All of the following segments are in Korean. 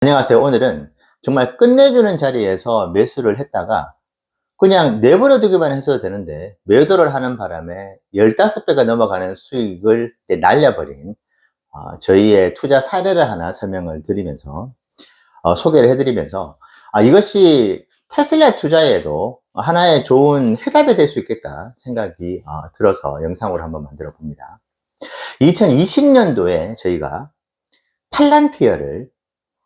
안녕하세요. 오늘은 정말 끝내주는 자리에서 매수를 했다가 그냥 내버려 두기만 했어도 되는데 매도를 하는 바람에 15배가 넘어가는 수익을 날려버린 저희의 투자 사례를 하나 설명을 드리면서 소개를 해드리면서 이것이 테슬라 투자에도 하나의 좋은 해답이 될 수 있겠다 생각이 들어서 영상으로 한번 만들어 봅니다. 2020년도에 저희가 팔란티어를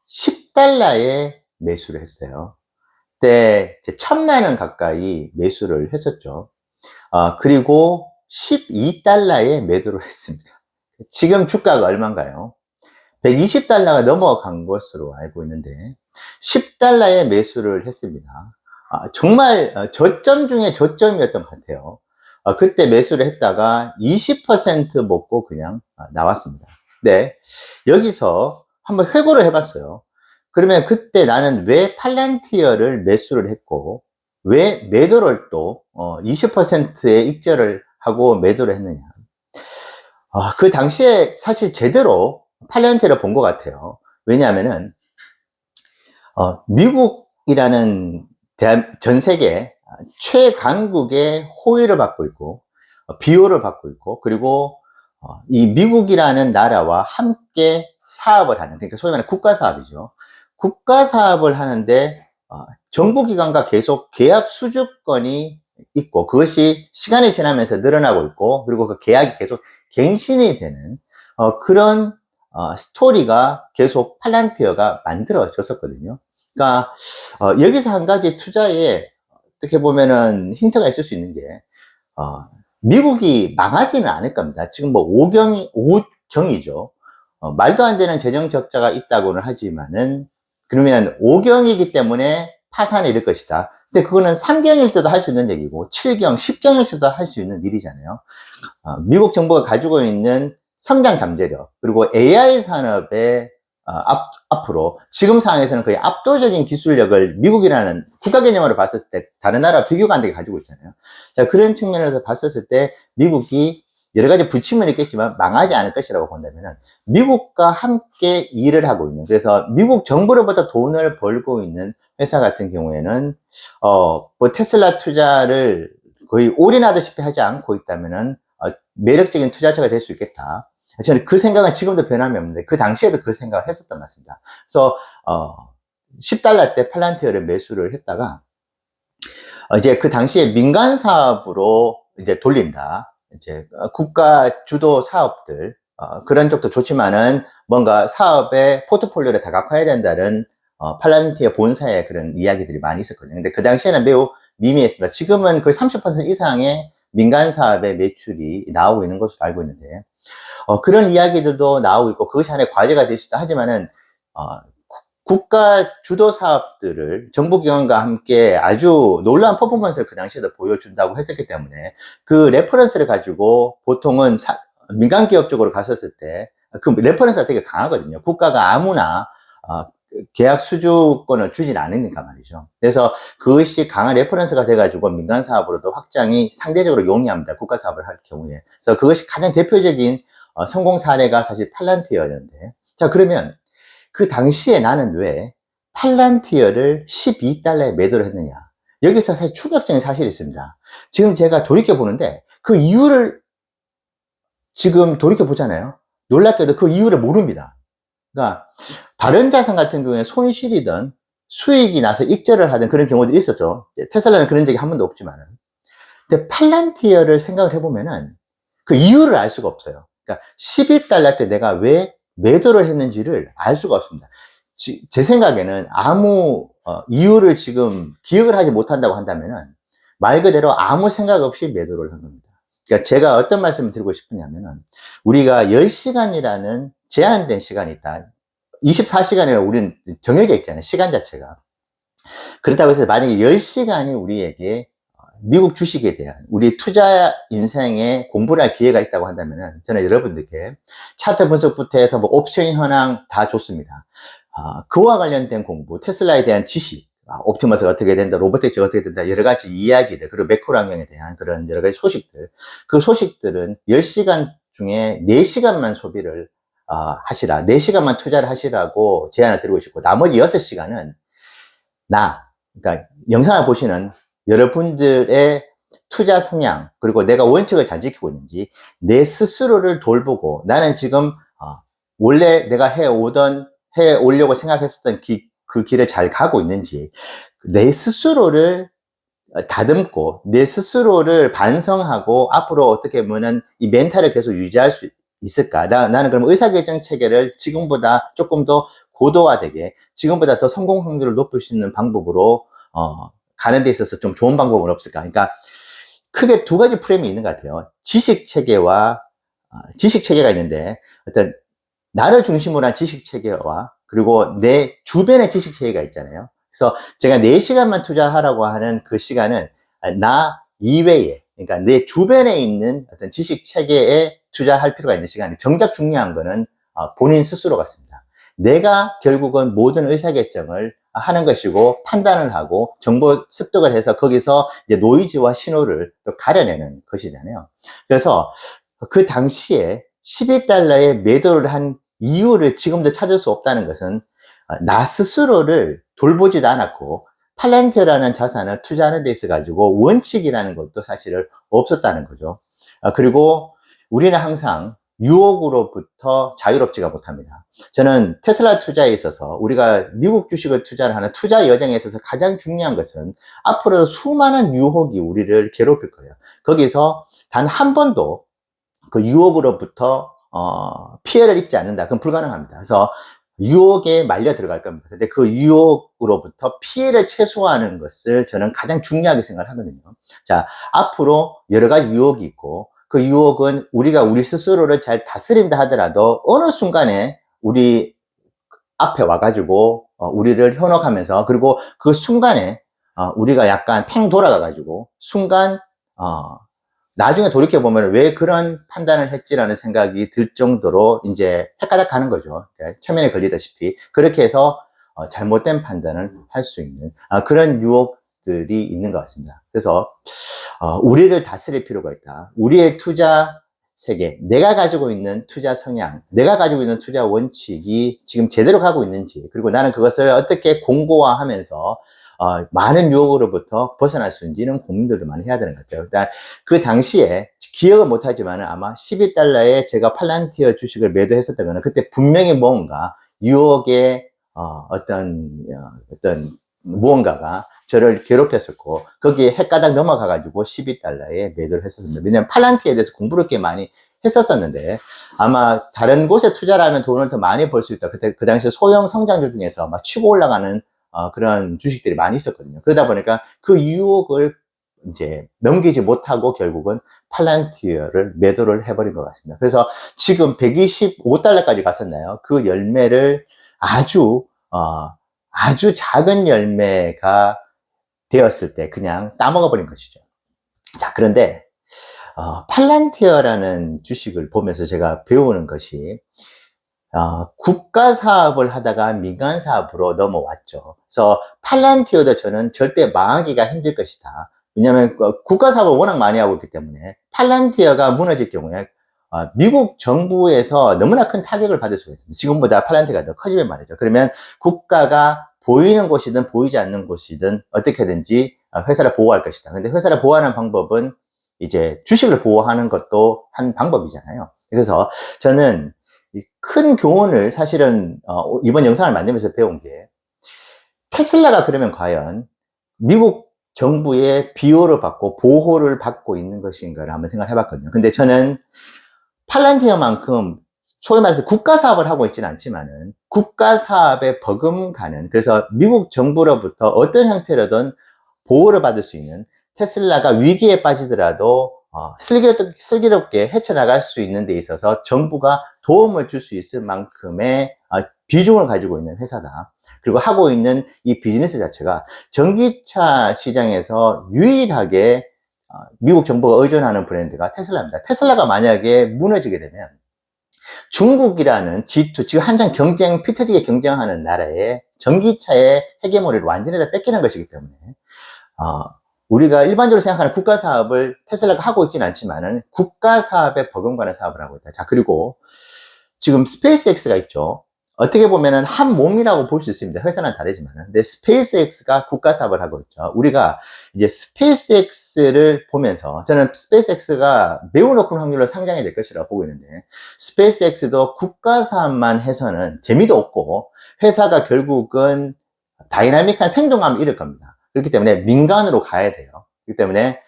10달러에 매수를 했어요. 그때 1000만원 가까이 매수를 했었죠. 그리고 12달러에 매도를 했습니다. 지금 주가가 얼마인가요? 120달러가 넘어간 것으로 알고 있는데 10달러에 매수를 했습니다. 정말 저점 중에 저점이었던 것 같아요. 그때 매수를 했다가 20% 먹고 그냥 나왔습니다. 네, 여기서 한번 회고를 해봤어요. 그러면 그때 나는 왜 팔란티어를 매수를 했고 왜 매도를 또 20%의 익절을 하고 매도를 했느냐. 그 당시에 사실 제대로 팔란티어를 본 것 같아요. 왜냐하면은 미국이라는 전 세계 최강국의 호의를 받고 있고 비호를 받고 있고, 그리고 이 미국이라는 나라와 함께 사업을 하는, 그러니까 소위 말하는 국가 사업이죠. 국가 사업을 하는데 정부기관과 계속 계약 수주권이 있고, 그것이 시간이 지나면서 늘어나고 있고, 그리고 그 계약이 계속 갱신이 되는 그런 스토리가 계속 팔란티어가 만들어졌었거든요. 그러니까 여기서 한 가지 투자에 어떻게 보면은 힌트가 있을 수 있는 게 미국이 망하지는 않을 겁니다. 지금 뭐 오경이죠. 말도 안 되는 재정 적자가 있다고는 하지만은, 그러면 5경이기 때문에 파산이 될 것이다. 근데 그거는 3경일 때도 할 수 있는 얘기고 7경, 10경일 때도 할 수 있는 일이잖아요. 미국 정부가 가지고 있는 성장 잠재력, 그리고 AI 산업의 앞으로 지금 상황에서는 거의 압도적인 기술력을 미국이라는 국가 개념으로 봤을 때 다른 나라 비교가 안 되게 가지고 있잖아요. 자, 그런 측면에서 봤을 때 미국이 여러 가지 부침은 있겠지만 망하지 않을 것이라고 본다면, 미국과 함께 일을 하고 있는, 그래서 미국 정부로부터 돈을 벌고 있는 회사 같은 경우에는 뭐 테슬라 투자를 거의 올인하다시피 하지 않고 있다면은 매력적인 투자처가 될 수 있겠다. 저는 그 생각은 지금도 변함이 없는데 그 당시에도 그 생각을 했었던 것 같습니다. 그래서 10달러 때 팔란티어를 매수를 했다가 이제 그 당시에 민간 사업으로 이제 돌린다. 이제 국가 주도 사업들 그런 쪽도 좋지만은 뭔가 사업의 포트폴리오를 다각화해야 된다는 팔란티어 본사의 그런 이야기들이 많이 있었거든요. 근데 그 당시에는 매우 미미했습니다. 지금은 거의 30% 이상의 민간 사업의 매출이 나오고 있는 것으로 알고 있는데 그런 이야기들도 나오고 있고, 그것이 하나의 과제가 될 수 있다 하지만은 국가 주도 사업들을 정부기관과 함께 아주 놀라운 퍼포먼스를 그 당시에도 보여준다고 했었기 때문에 그 레퍼런스를 가지고 보통은 민간 기업 쪽으로 갔었을 때 그 레퍼런스가 되게 강하거든요. 국가가 아무나 계약 수주권을 주진 않으니까 말이죠. 그래서 그것이 강한 레퍼런스가 돼가지고 민간 사업으로도 확장이 상대적으로 용이합니다. 국가 사업을 할 경우에. 그래서 그것이 가장 대표적인 성공 사례가 사실 팔란티어였는데, 자, 그러면 그 당시에 나는 왜 팔란티어를 12달러에 매도를 했느냐. 여기서 사실 충격적인 사실이 있습니다. 지금 제가 돌이켜 보는데 그 이유를 지금 돌이켜 보잖아요. 놀랍게도 그 이유를 모릅니다. 그러니까 다른 자산 같은 경우에 손실이든 수익이 나서 익절을 하든 그런 경우도 있었죠. 테슬라는 그런 적이 한 번도 없지만. 근데 팔란티어를 생각을 해보면은 그 이유를 알 수가 없어요. 그러니까 12달러 때 내가 왜 매도를 했는지를 알 수가 없습니다. 제 생각에는 아무 이유를 지금 기억을 하지 못한다고 한다면은 말 그대로 아무 생각 없이 매도를 한 겁니다. 그러니까 제가 어떤 말씀을 드리고 싶으냐면은, 우리가 10시간이라는 제한된 시간이 있다. 24시간이라고 우리는 정해져 있잖아요. 시간 자체가. 그렇다고 해서 만약에 10시간이 우리에게 미국 주식에 대한 우리 투자 인생에 공부를 할 기회가 있다고 한다면, 저는 여러분들께 차트 분석부터 해서 뭐 옵션 현황 다 좋습니다. 그와 관련된 공부, 테슬라에 대한 지식, 옵티머스가 어떻게 된다, 로보틱스가 어떻게 된다, 여러 가지 이야기들, 그리고 매크로 환경에 대한 그런 여러 가지 소식들, 그 소식들은 10시간 중에 4시간만 소비를 하시라. 4시간만 투자를 하시라고 제안을 드리고 싶고, 나머지 6시간은 그러니까 영상을 보시는 여러분들의 투자 성향, 그리고 내가 원칙을 잘 지키고 있는지, 내 스스로를 돌보고, 나는 지금, 원래 내가 해오려고 생각했었던 그 길을 잘 가고 있는지, 내 스스로를 다듬고, 내 스스로를 반성하고, 앞으로 어떻게 보면은 이 멘탈을 계속 유지할 수 있을까? 나는 그럼 의사결정 체계를 지금보다 조금 더 고도화되게, 지금보다 더 성공 확률을 높일 수 있는 방법으로, 가는 데 있어서 좀 좋은 방법은 없을까? 그러니까, 크게 두 가지 프레임이 있는 것 같아요. 지식 체계가 있는데, 어떤, 나를 중심으로 한 지식 체계와, 그리고 내 주변의 지식 체계가 있잖아요. 그래서 제가 4시간만 투자하라고 하는 그 시간은 나 이외에, 그러니까 내 주변에 있는 어떤 지식 체계에 투자할 필요가 있는 시간이, 정작 중요한 거는 본인 스스로 같습니다. 내가 결국은 모든 의사결정을 하는 것이고, 판단을 하고 정보 습득을 해서 거기서 이제 노이즈와 신호를 또 가려내는 것이잖아요. 그래서 그 당시에 12달러에 매도를 한 이유를 지금도 찾을 수 없다는 것은, 나 스스로를 돌보지도 않았고, 팔란티어라는 자산을 투자하는 데 있어 가지고 원칙이라는 것도 사실은 없었다는 거죠. 그리고 우리는 항상 유혹으로부터 자유롭지가 못합니다. 저는 테슬라 투자에 있어서, 우리가 미국 주식을 투자를 하는 투자 여정에 있어서 가장 중요한 것은, 앞으로 수많은 유혹이 우리를 괴롭힐 거예요. 거기서 단 한 번도 그 유혹으로부터 피해를 입지 않는다. 그건 불가능합니다. 그래서 유혹에 말려 들어갈 겁니다. 근데 그 유혹으로부터 피해를 최소화하는 것을 저는 가장 중요하게 생각을 하거든요. 자, 앞으로 여러 가지 유혹이 있고, 그 유혹은 우리가 우리 스스로를 잘 다스린다 하더라도 어느 순간에 우리 앞에 와가지고 우리를 현혹하면서, 그리고 그 순간에 우리가 약간 팽 돌아가가지고 순간 나중에 돌이켜보면 왜 그런 판단을 했지라는 생각이 들 정도로 이제 헷가닥 가는 거죠. 체면에 걸리다시피. 그렇게 해서 잘못된 판단을 할 수 있는 그런 유혹들이 있는 것 같습니다. 그래서 우리를 다스릴 필요가 있다. 우리의 투자 세계, 내가 가지고 있는 투자 성향, 내가 가지고 있는 투자 원칙이 지금 제대로 가고 있는지, 그리고 나는 그것을 어떻게 공고화하면서 많은 유혹으로부터 벗어날 수 있는지는 고민들도 많이 해야 되는 것 같아요. 일단 그 당시에 기억은 못하지만 아마 12달러에 제가 팔란티어 주식을 매도했었던 거는, 그때 분명히 뭔가 유혹의 어떤 무언가가 저를 괴롭혔었고, 거기에 헷가닥 넘어가가지고 12달러에 매도를 했었습니다. 왜냐면 팔란티에 대해서 공부를 꽤 많이 했었었는데, 아마 다른 곳에 투자를 하면 돈을 더 많이 벌 수 있다. 그때 그 당시에 소형 성장주 중에서 막 치고 올라가는 그런 주식들이 많이 있었거든요. 그러다 보니까 그 유혹을 이제 넘기지 못하고 결국은 팔란티어를 매도를 해버린 것 같습니다. 그래서 지금 125달러까지 갔었나요? 그 열매를 아주 작은 열매가 되었을 때 그냥 따먹어 버린 것이죠. 자, 그런데 팔란티어라는 주식을 보면서 제가 배우는 것이, 국가 사업을 하다가 민간 사업으로 넘어왔죠. 그래서 팔란티어도 저는 절대 망하기가 힘들 것이다. 왜냐하면 국가 사업을 워낙 많이 하고 있기 때문에 팔란티어가 무너질 경우에 미국 정부에서 너무나 큰 타격을 받을 수가 있습니다. 지금보다 팔란티어가 더 커지면 말이죠. 그러면 국가가 보이는 곳이든 보이지 않는 곳이든 어떻게든지 회사를 보호할 것이다. 근데 회사를 보호하는 방법은 이제 주식을 보호하는 것도 한 방법이잖아요. 그래서 저는 큰 교훈을 사실은 이번 영상을 만들면서 배운 게, 테슬라가 그러면 과연 미국 정부의 비호를 받고 보호를 받고 있는 것인가를 한번 생각을 해봤거든요. 근데 저는 팔란티어만큼 소위 말해서 국가 사업을 하고 있지는 않지만은 국가 사업에 버금가는, 그래서 미국 정부로부터 어떤 형태로든 보호를 받을 수 있는, 테슬라가 위기에 빠지더라도 슬기롭게 헤쳐나갈 수 있는 데 있어서 정부가 도움을 줄 수 있을 만큼의 비중을 가지고 있는 회사다. 그리고 하고 있는 이 비즈니스 자체가 전기차 시장에서 유일하게 미국 정부가 의존하는 브랜드가 테슬라입니다. 테슬라가 만약에 무너지게 되면 중국이라는 G2, 지금 한창 피 터지게 경쟁하는 나라의 전기차의 헤게모니를 완전히 다 뺏기는 것이기 때문에, 우리가 일반적으로 생각하는 국가 사업을 테슬라가 하고 있지는 않지만은 국가 사업에 버금가는 사업을 하고 있다. 자, 그리고 지금 스페이스X가 있죠. 어떻게 보면은 한 몸이라고 볼 수 있습니다. 회사는 다르지만. 근데 스페이스X가 국가 사업을 하고 있죠. 우리가 이제 스페이스X를 보면서 저는 스페이스X가 매우 높은 확률로 상장이 될 것이라고 보고 있는데, 스페이스X도 국가 사업만 해서는 재미도 없고 회사가 결국은 다이나믹한 생동감을 잃을 겁니다. 그렇기 때문에 민간으로 가야 돼요. 그렇기 때문에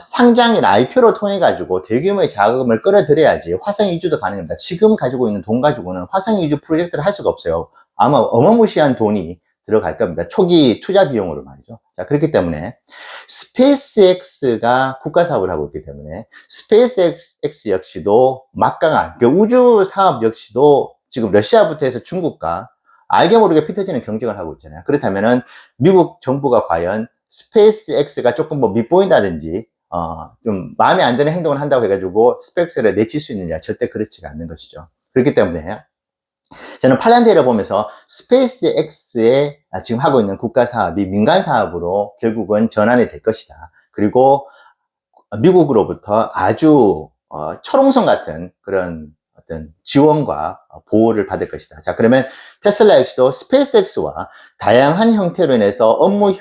상장이나 IPO를 통해 가지고 대규모의 자금을 끌어들여야지 화성 이주도 가능합니다. 지금 가지고 있는 돈 가지고는 화성 이주 프로젝트를 할 수가 없어요. 아마 어마무시한 돈이 들어갈 겁니다. 초기 투자 비용으로 말이죠. 자, 그렇기 때문에 스페이스X가 국가 사업을 하고 있기 때문에 스페이스X 역시도 막강한 그 우주 사업 역시도 지금 러시아부터 해서 중국과 알게 모르게 피터지는 경쟁을 하고 있잖아요. 그렇다면은 미국 정부가 과연 스페이스X가 조금 뭐 밉보인다든지 좀 마음에 안 드는 행동을 한다고 해가지고 스페이스X를 내칠 수 있느냐? 절대 그렇지가 않는 것이죠. 그렇기 때문에 저는 팔란티어를 보면서 스페이스X에 지금 하고 있는 국가 사업이 민간 사업으로 결국은 전환이 될 것이다. 그리고 미국으로부터 아주 철옹성 같은 그런 어떤 지원과 보호를 받을 것이다. 자, 그러면 테슬라 역시도 스페이스X와 다양한 형태로 인해서 업무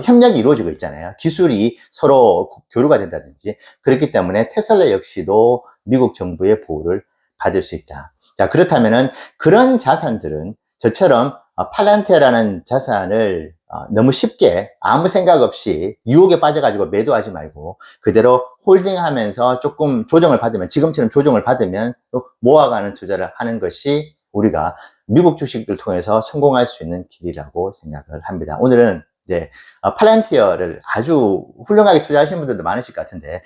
협력이 이루어지고 있잖아요. 기술이 서로 교류가 된다든지. 그렇기 때문에 테슬라 역시도 미국 정부의 보호를 받을 수 있다. 자, 그렇다면은 그런 자산들은 저처럼 팔란티어라는 자산을 너무 쉽게 아무 생각 없이 유혹에 빠져가지고 매도하지 말고 그대로 홀딩하면서 조금 조정을 받으면, 지금처럼 조정을 받으면 또 모아가는 투자를 하는 것이 우리가 미국 주식을 통해서 성공할 수 있는 길이라고 생각을 합니다. 오늘은 이제 팔란티어를 아주 훌륭하게 투자하시는 분들도 많으실 것 같은데,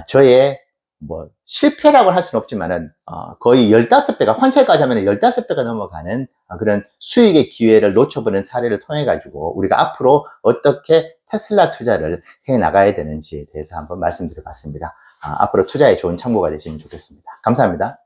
저의 뭐 실패라고 할 수는 없지만은 거의 15배가, 환차까지 하면 15배가 넘어가는 그런 수익의 기회를 놓쳐버린 사례를 통해 가지고 우리가 앞으로 어떻게 테슬라 투자를 해 나가야 되는지에 대해서 한번 말씀드려 봤습니다. 앞으로 투자에 좋은 참고가 되시면 좋겠습니다. 감사합니다.